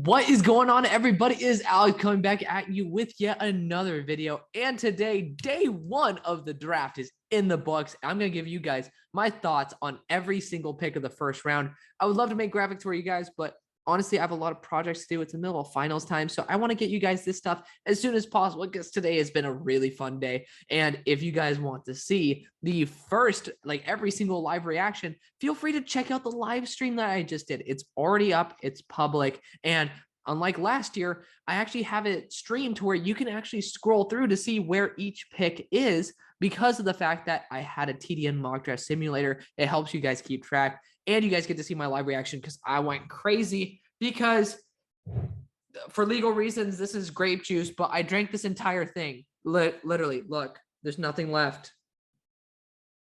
What is going on, everybody? It is Alex coming back at you with yet another video. And today, day one of the draft is in the books. I'm going to give you guys my thoughts on every single pick of the first round. I would love to make graphics for you guys, but honestly, I have a lot of projects to do. It's the middle of finals time, so I want to get you guys this stuff as soon as possible because today has been a really fun day. And if you guys want to see the first, every single live reaction, feel free to check out the live stream that I just did. It's already up. It's public. And unlike last year, I actually have it streamed to where you can actually scroll through to see where each pick is because of the fact that I had a TDN mock draft simulator. It helps you guys keep track. And you guys get to see my live reaction because I went crazy because for legal reasons, this is grape juice, but I drank this entire thing. Literally, look, there's nothing left.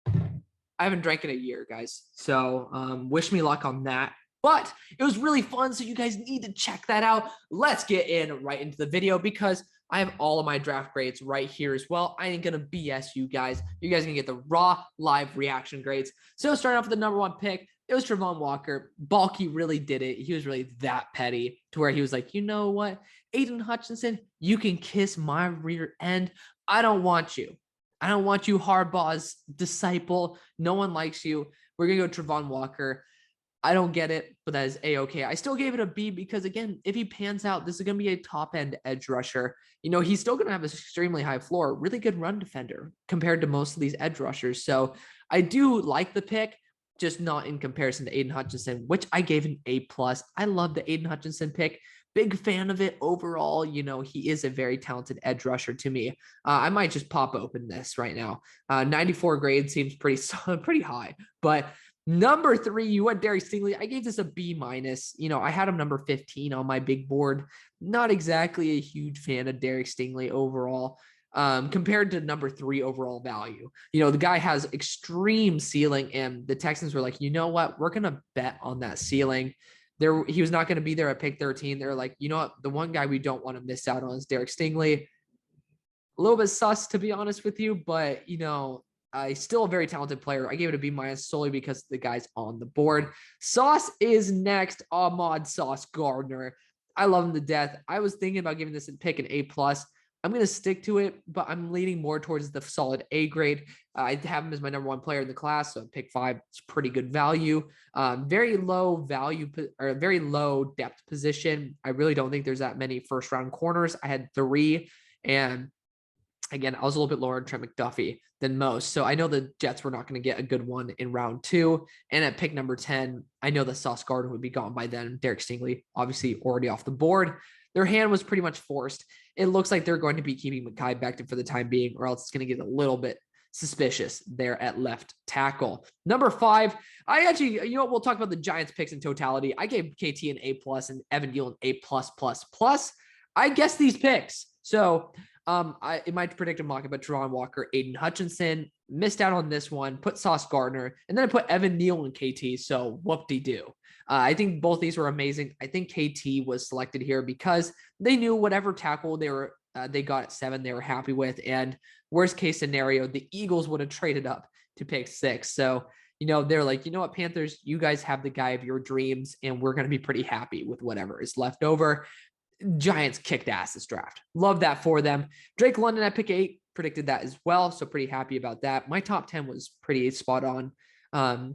I haven't drank in a year, guys. So wish me luck on that. But it was really fun, so you guys need to check that out. Let's get right into the video because I have all of my draft grades right here as well. I ain't going to BS you guys. You guys are going to get the raw live reaction grades. So starting off with the number one pick, it was Travon Walker. Balky really did it. He was really that petty to where he was like, you know what? Aidan Hutchinson, you can kiss my rear end. I don't want you. I don't want you, Harbaugh's disciple. No one likes you. We're going to go Travon Walker. I don't get it, but that is A-okay. I still gave it a B because, again, if he pans out, this is going to be a top-end edge rusher. You know, he's still going to have an extremely high floor, really good run defender compared to most of these edge rushers. So I do like the pick, just not in comparison to Aidan Hutchinson, which I gave an A+. I love the Aidan Hutchinson pick. Big fan of it overall. You know, he is a very talented edge rusher to me. I might just pop open this right now. 94 grade seems pretty high, but number 3, you went Derek Stingley. I gave this a B-. You know, I had him number 15 on my big board. Not exactly a huge fan of Derek Stingley overall. Compared to number 3 overall value. You know, the guy has extreme ceiling, and the Texans were like, you know what? We're going to bet on that ceiling. He was not going to be there at pick 13. They're like, you know what? The one guy we don't want to miss out on is Derek Stingley. A little bit sus, to be honest with you, but, you know, still a very talented player. I gave it a B- solely because the guy's on the board. Sauce is next. Ahmad Sauce Gardner. I love him to death. I was thinking about giving this pick an A+. I'm going to stick to it, but I'm leaning more towards the solid A grade. I have him as my number 1 player in the class, so pick 5 is pretty good value. Very low value or very low depth position. I really don't think there's that many first round corners. I had 3, and again, I was a little bit lower on Trent McDuffie than most. So I know the Jets were not going to get a good one in round 2. And at pick number 10, I know the Sauce Gardner would be gone by then. Derek Stingley, obviously already off the board. Their hand was pretty much forced. It looks like they're going to be keeping Mekhi Becton for the time being, or else it's going to get a little bit suspicious there at left tackle. Number 5, I actually, you know, we'll talk about the Giants picks in totality. I gave KT an A+ and Evan Neal an A+++. I guess these picks. So in my predicted mock, but Travon Walker, Aidan Hutchinson, missed out on this one, put Sauce Gardner, and then I put Evan Neal and KT. So whoop-de-doo. I think both these were amazing. I think KT was selected here because they knew whatever tackle they got at 7, they were happy with. And worst case scenario, the Eagles would have traded up to pick 6. So, you know, they're like, you know what, Panthers, you guys have the guy of your dreams, and we're going to be pretty happy with whatever is left over. Giants kicked ass this draft. Love that for them. Drake London at pick 8, predicted that as well. So pretty happy about that. My top 10 was pretty spot on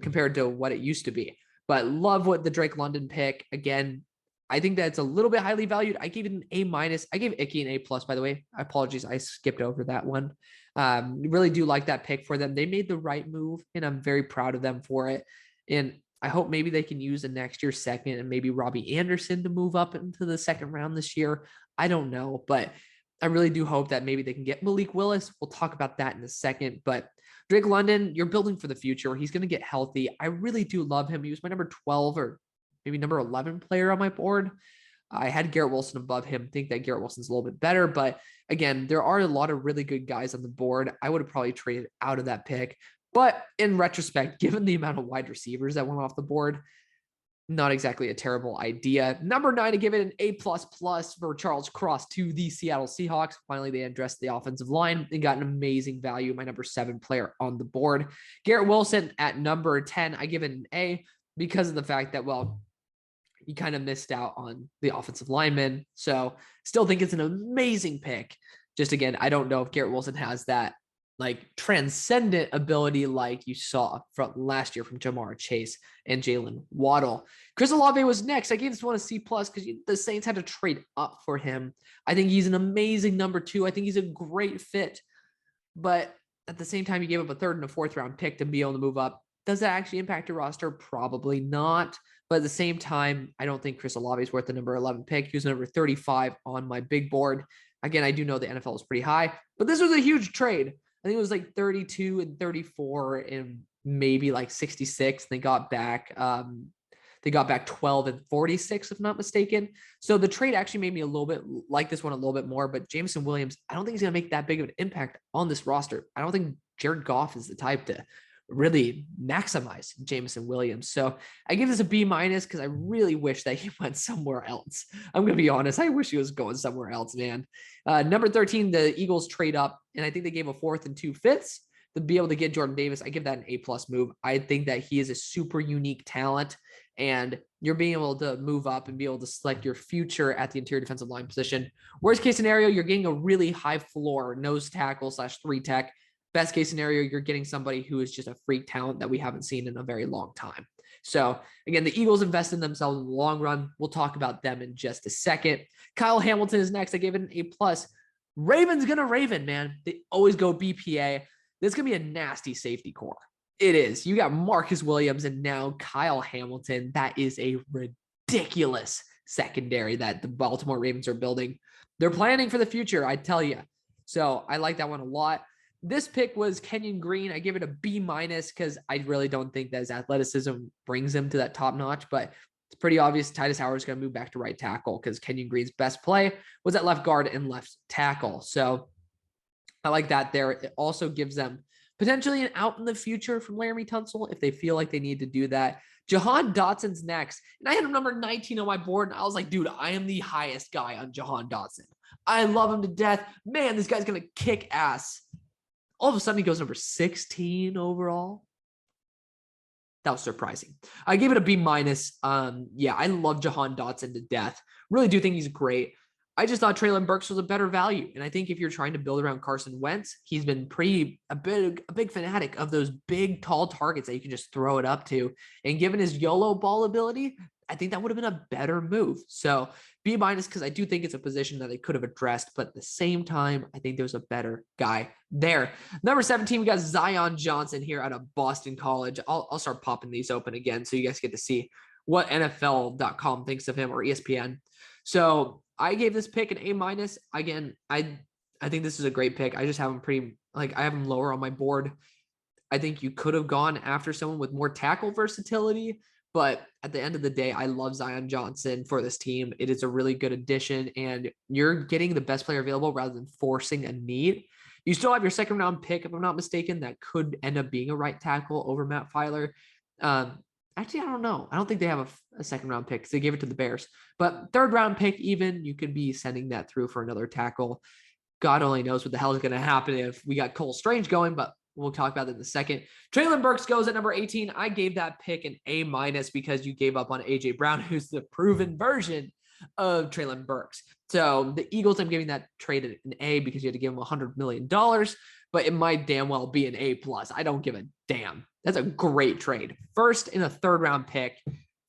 compared to what it used to be. But love what the Drake London pick. Again, I think that's a little bit highly valued. I gave it an A-. I gave Icky an A+, by the way. I apologize. I skipped over that one. Really do like that pick for them. They made the right move, and I'm very proud of them for it. And I hope maybe they can use a next year second and maybe Robbie Anderson to move up into the second round this year. I don't know, but I really do hope that maybe they can get Malik Willis. We'll talk about that in a second, but Drake London, you're building for the future. He's going to get healthy. I really do love him. He was my number 12 or maybe number 11 player on my board. I had Garrett Wilson above him. Think that Garrett Wilson's a little bit better, but again, there are a lot of really good guys on the board. I would have probably traded out of that pick. But in retrospect, given the amount of wide receivers that went off the board, not exactly a terrible idea. Number 9, to give it an A++ for Charles Cross to the Seattle Seahawks. Finally, they addressed the offensive line and got an amazing value. My number 7 player on the board. Garrett Wilson at number 10, I give it an A because of the fact that, well, you kind of missed out on the offensive lineman. So still think it's an amazing pick. Just again, I don't know if Garrett Wilson has that like transcendent ability like you saw from last year from Jamar Chase and Jalen Waddle. Chris Olave was next. I gave this one a C+ because the Saints had to trade up for him. I think he's an amazing number 2. I think he's a great fit. But at the same time, you gave up a 3rd and a 4th round pick to be able to move up. Does that actually impact your roster? Probably not. But at the same time, I don't think Chris Olave is worth the number 11 pick. He was number 35 on my big board. Again, I do know the NFL is pretty high, but this was a huge trade. I think it was like 32 and 34 and maybe like 66. They got back 12 and 46, if not mistaken. So the trade actually made me a little bit like this one a little bit more, but Jameson Williams, I don't think he's going to make that big of an impact on this roster. I don't think Jared Goff is the type to really maximize Jameson Williams. So I give this a B- because I really wish that he went somewhere else. I'm going to be honest. I wish he was going somewhere else, man. Number 13, the Eagles trade up, and I think they gave a 4th and 2 5ths to be able to get Jordan Davis. I give that an A+ move. I think that he is a super unique talent, and you're being able to move up and be able to select your future at the interior defensive line position. Worst case scenario, you're getting a really high floor nose tackle / 3 tech. Best case scenario, you're getting somebody who is just a freak talent that we haven't seen in a very long time. So again, the Eagles invest in themselves in the long run. We'll talk about them in just a second. Kyle Hamilton is next. I gave it an A+. Raven's going to Raven, man. They always go BPA. This is going to be a nasty safety core. It is. You got Marcus Williams and now Kyle Hamilton. That is a ridiculous secondary that the Baltimore Ravens are building. They're planning for the future, I tell you. So I like that one a lot. This pick was Kenyon Green. I give it a B- because I really don't think that his athleticism brings him to that top notch, but it's pretty obvious Titus Howard is going to move back to right tackle because Kenyon Green's best play was at left guard and left tackle. So I like that there. It also gives them potentially an out in the future from Laramie Tunsil if they feel like they need to do that. Jahan Dotson's next. And I had him number 19 on my board. And I was like, dude, I am the highest guy on Jahan Dotson. I love him to death. Man, this guy's going to kick ass. All of a sudden, he goes number 16 overall. That was surprising. I gave it a B-. Yeah, I love Jahan Dotson to death. Really do think he's great. I just thought Treylon Burks was a better value. And I think if you're trying to build around Carson Wentz, he's been a big fanatic of those big, tall targets that you can just throw it up to. And given his YOLO ball ability, I think that would have been a better move. So B- because I do think it's a position that they could have addressed, but at the same time, I think there's a better guy there. Number 17, we got Zion Johnson here out of Boston College. I'll start popping these open again so you guys get to see what NFL.com thinks of him or ESPN. So I gave this pick an A-. Again, I think this is a great pick. I just have him I have him lower on my board. I think you could have gone after someone with more tackle versatility, but at the end of the day, I love Zion Johnson for this team. It is a really good addition, and you're getting the best player available rather than forcing a need. You still have your 2nd round pick, if I'm not mistaken, that could end up being a right tackle over Matt Filer. Actually, I don't know. I don't think they have a 2nd round pick because they gave it to the Bears. But 3rd round pick, even, you could be sending that through for another tackle. God only knows what the hell is going to happen if we got Cole Strange going, but we'll talk about that in a second. Treylon Burks goes at number 18. I gave that pick an A- because you gave up on A.J. Brown, who's the proven version of Treylon Burks. So the Eagles, I'm giving that trade an A because you had to give him $100 million, but it might damn well be an A+. I don't give a damn. That's a great trade. 1st and a 3rd round pick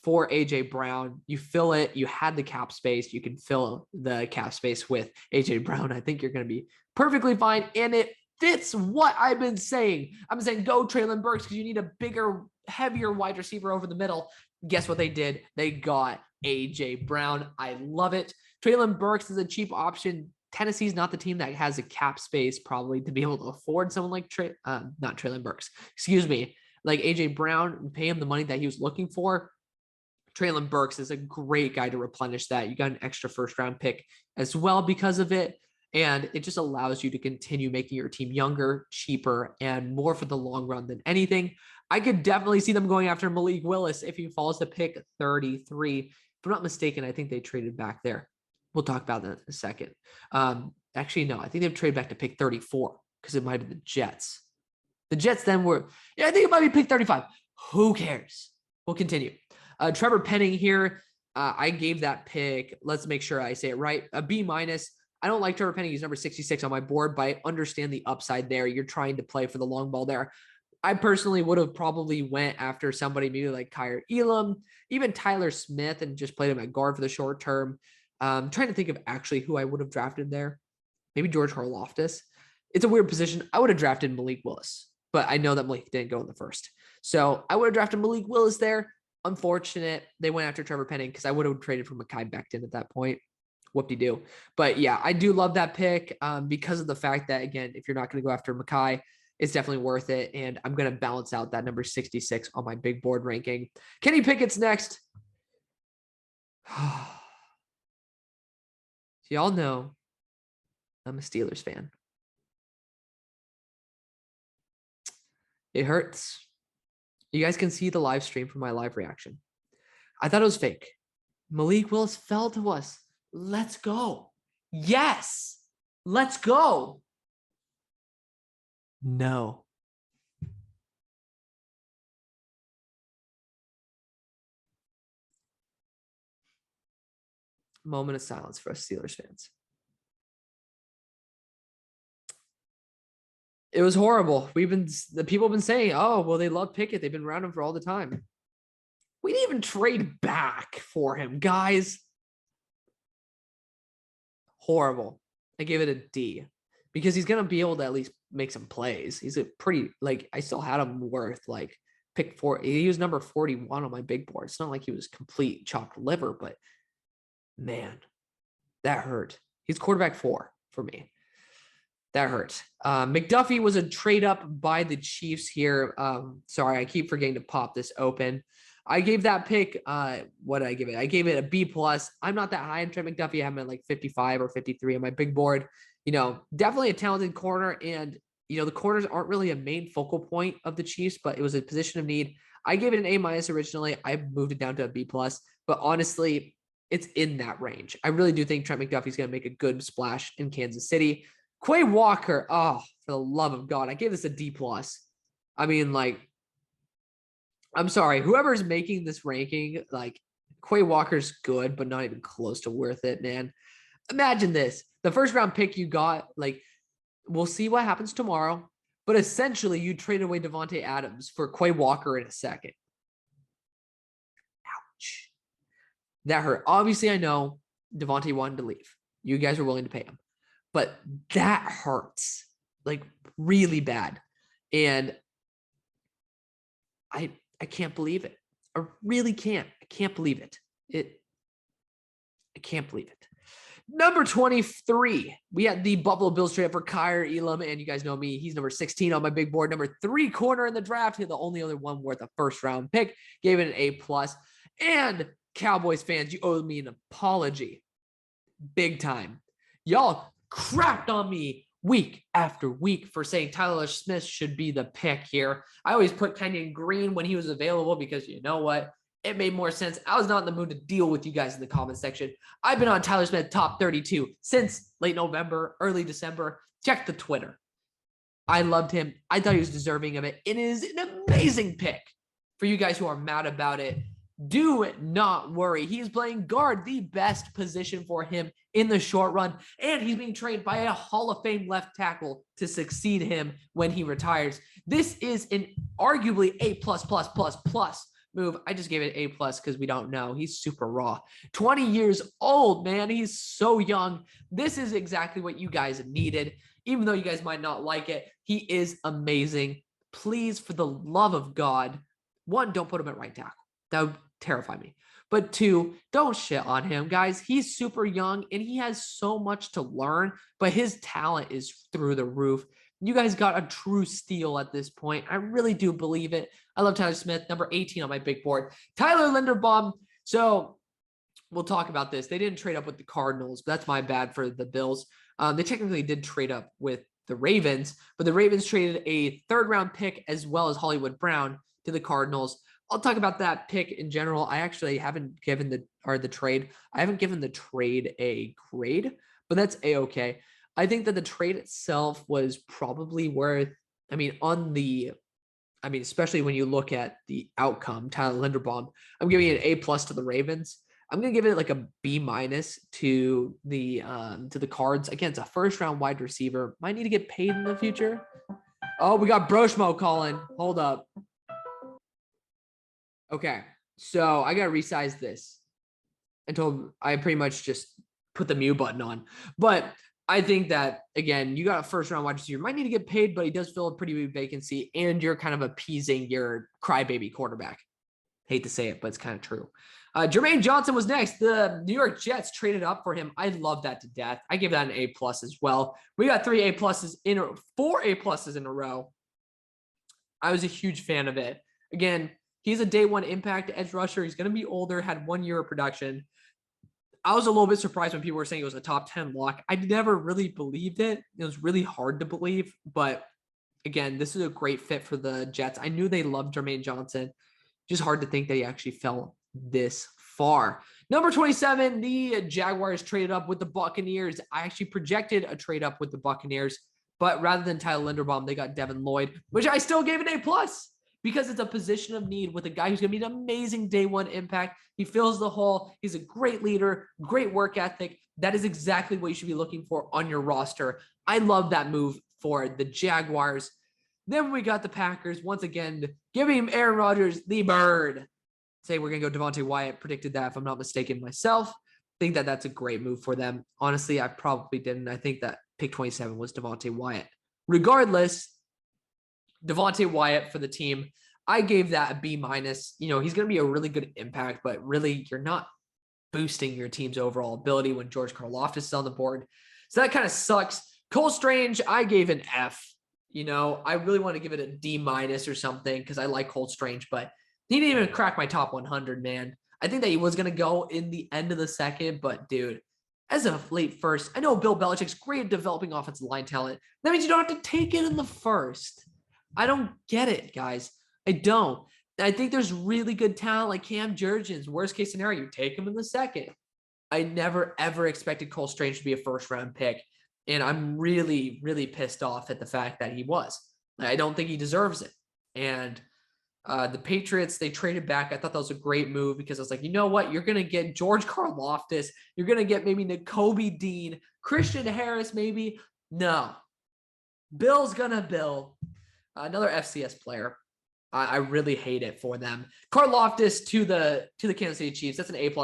for A.J. Brown. You fill it. You had the cap space. You can fill the cap space with A.J. Brown. I think you're going to be perfectly fine. And it fits what I've been saying. I'm saying go Treylon Burks because you need a bigger, heavier wide receiver over the middle. Guess what they did? They got A.J. Brown. I love it. Treylon Burks is a cheap option. Tennessee's not the team that has a cap space probably to be able to afford someone like not Treylon Burks. Excuse me. Like A.J. Brown and pay him the money that he was looking for. Treylon Burks is a great guy to replenish that. You got an extra 1st round pick as well because of it. And it just allows you to continue making your team younger, cheaper, and more for the long run than anything. I could definitely see them going after Malik Willis if he falls to pick 33. If I'm not mistaken, I think they traded back there. We'll talk about that in a second. Actually, no, I think they've traded back to pick 34 because it might be the Jets. The Jets then were, I think it might be pick 35. Who cares? We'll continue. Trevor Penning here. I gave that pick, let's make sure I say it right, a B minus. I don't like Trevor Penning. He's number 66 on my board, but I understand the upside there. You're trying to play for the long ball there. I personally would have probably went after somebody maybe like Kyer Elam, even Tyler Smith, and just played him at guard for the short term. Trying to think of actually who I would have drafted there. Maybe George Karlaftis. It's a weird position. I would have drafted Malik Willis, but I know that Malik didn't go in the first. So I would have drafted Malik Willis there. Unfortunate. They went after Trevor Penning because I would have traded for Mekhi Becton at that point. Whoop-de-doo. But yeah, I do love that pick because of the fact that, again, if you're not going to go after Mekhi, it's definitely worth it. And I'm going to balance out that number 66 on my big board ranking. Kenny Pickett's next. Y'all know I'm a Steelers fan. It hurts. You guys can see the live stream from my live reaction. I thought it was fake. Malik Willis fell to us. Let's go. Yes. Let's go. No. Moment of silence for us Steelers fans. It was horrible. The people have been saying, oh, well, they love Pickett. They've been around him for all the time. We didn't even trade back for him, guys. Horrible. I gave it a D because he's going to be able to at least make some plays. He's a pretty, I still had him worth pick 4. He was number 41 on my big board. It's not like he was complete chopped liver, but man, that hurt. He's quarterback 4 for me. That hurt. McDuffie was a trade up by the Chiefs here. Sorry, I keep forgetting to pop this open. I gave that pick, what did I give it? I gave it a B+. I'm not that high on Trent McDuffie. I have him at 55 or 53 on my big board. Definitely a talented corner. And, the corners aren't really a main focal point of the Chiefs, but it was a position of need. I gave it an A- originally. I moved it down to a B+. But honestly, it's in that range. I really do think Trent McDuffie's going to make a good splash in Kansas City. Quay Walker, oh, for the love of God, I gave this a D+. I mean, I'm sorry, whoever's making this ranking, Quay Walker's good, but not even close to worth it, man. Imagine this. The first round pick you got, we'll see what happens tomorrow, but essentially you traded away Devontae Adams for Quay Walker in a second. Ouch. That hurt. Obviously, I know Devontae wanted to leave. You guys were willing to pay him. But that hurts, really bad. And I can't believe it. I really can't. I can't believe it. I can't believe it. Number 23, we had the Buffalo Bills trade for Kyer Elam, and you guys know me. He's number 16 on my big board. Number 3 corner in the draft. He's the only other one worth a first-round pick. Gave it an A+. And Cowboys fans, you owe me an apology. Big time. Y'all crapped on me week after week for saying Tyler Smith should be the pick here. I always put Kenyon Green when he was available because you know what? It made more sense. I was not in the mood to deal with you guys in the comment section. I've been on Tyler Smith top 32 since late November, early December. Check the Twitter. I loved him. I thought he was deserving of it. It is an amazing pick for you guys who are mad about it. Do not worry. He's playing guard, the best position for him in the short run. And he's being trained by a Hall of Fame left tackle to succeed him when he retires. This is an arguably A+++ move. I just gave it A+ because we don't know. He's super raw. 20 years old, man. He's so young. This is exactly what you guys needed. Even though you guys might not like it, he is amazing. Please, for the love of God, 1, don't put him at right tackle. That would terrify me. But 2, don't shit on him, guys. He's super young and he has so much to learn, but his talent is through the roof. You guys got a true steal at this point. I really do believe it. I love Tyler Smith, number 18 on my big board. Tyler Linderbaum. So we'll talk about this. They didn't trade up with the Cardinals, but that's my bad for the Bills. They technically did trade up with the Ravens, but the Ravens traded a 3rd-round pick as well as Hollywood Brown to the Cardinals. I'll talk about that pick in general. I actually haven't given the trade. I haven't given the trade a grade, but that's A-okay. I think that the trade itself was probably worth, especially when you look at the outcome, Tyler Linderbaum, I'm giving it an A+ to the Ravens. I'm gonna give it like a B- to the Cards. Again, it's a first round wide receiver. Might need to get paid in the future. Oh, we got Broshmo calling. Hold up. Okay, so I gotta resize this until I pretty much just put the mute button on. But I think that, again, you got a first round wide receiver. Might need to get paid, but he does fill a pretty big vacancy, and you're kind of appeasing your crybaby quarterback. Hate to say it, but it's kind of true. Jermaine Johnson was next. The New York Jets traded up for him. I love that to death. I give that an A+ as well. We got 4 A+ in a row. I was a huge fan of it. Again, he's a day one impact edge rusher. He's going to be older, had 1 year of production. I was a little bit surprised when people were saying it was a top 10 lock. I never really believed it. It was really hard to believe, but again, this is a great fit for the Jets. I knew they loved Jermaine Johnson. Just hard to think that he actually fell this far. Number 27, the Jaguars traded up with the Buccaneers. I actually projected a trade up with the Buccaneers, but rather than Tyler Linderbaum, they got Devin Lloyd, which I still gave an A+ because it's a position of need with a guy who's going to be an amazing day one impact. He fills the hole. He's a great leader, great work ethic. That is exactly what you should be looking for on your roster. I love that move for the Jaguars. Then we got the Packers once again, giving Aaron Rodgers the bird. Say we're going to go Devontae Wyatt. Predicted that, if I'm not mistaken myself. Think that that's a great move for them. Honestly, I probably didn't. I think that pick 27 was Devontae Wyatt. Regardless, Devontae Wyatt for the team, I gave that a B-. You know, he's going to be a really good impact, but really you're not boosting your team's overall ability when George Karlaftis is on the board. So that kind of sucks. Cole Strange, I gave an F. You know, I really want to give it a D- or something because I like Cole Strange, but he didn't even crack my top 100, man. I think that he was going to go in the end of the second, but dude, as a late first, I know Bill Belichick's great at developing offensive line talent. That means you don't have to take it in the first. I don't get it, guys. I don't. I think there's really good talent like Cam Jurgens. Worst case scenario, you take him in the second. I never, ever expected Cole Strange to be a first-round pick, and I'm really, really pissed off at the fact that he was. I don't think he deserves it. And the Patriots, they traded back. I thought that was a great move because I was like, you know what? You're going to get George Karlaftis. You're going to get maybe Nakobe Dean, Christian Harris, maybe. No. Bill's going to bill. Another FCS player. I really hate it for them. Karlaftis to the Kansas City Chiefs. That's an A+++++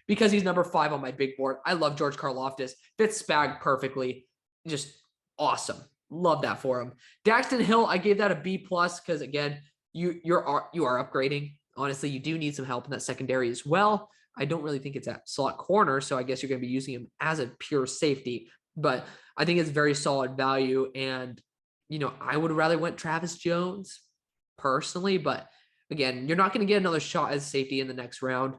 because he's number 5 on my big board. I love George Karlaftis. Fits Spag perfectly. Just awesome. Love that for him. Daxton Hill, I gave that a B+ because again, you are upgrading. Honestly, you do need some help in that secondary as well. I don't really think it's at slot corner, so I guess you're going to be using him as a pure safety. But I think it's very solid value, and you know, I would rather went Travis Jones personally, but again, you're not going to get another shot as safety in the next round.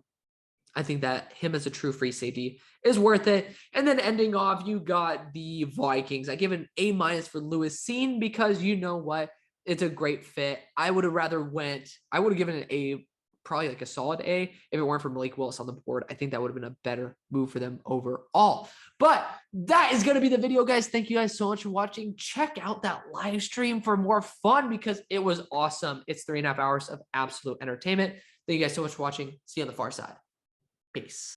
I think that him as a true free safety is worth it. And then ending off, you got the Vikings. I give an A- for Lewis Cine because you know what? It's a great fit. I would have given an A, probably like a solid A, if it weren't for Malik Willis on the board. I think that would have been a better move for them overall. But that is going to be the video, guys. Thank you guys so much for watching. Check out that live stream for more fun because it was awesome. It's 3.5 hours of absolute entertainment. Thank you guys so much for watching. See you on the far side. Peace.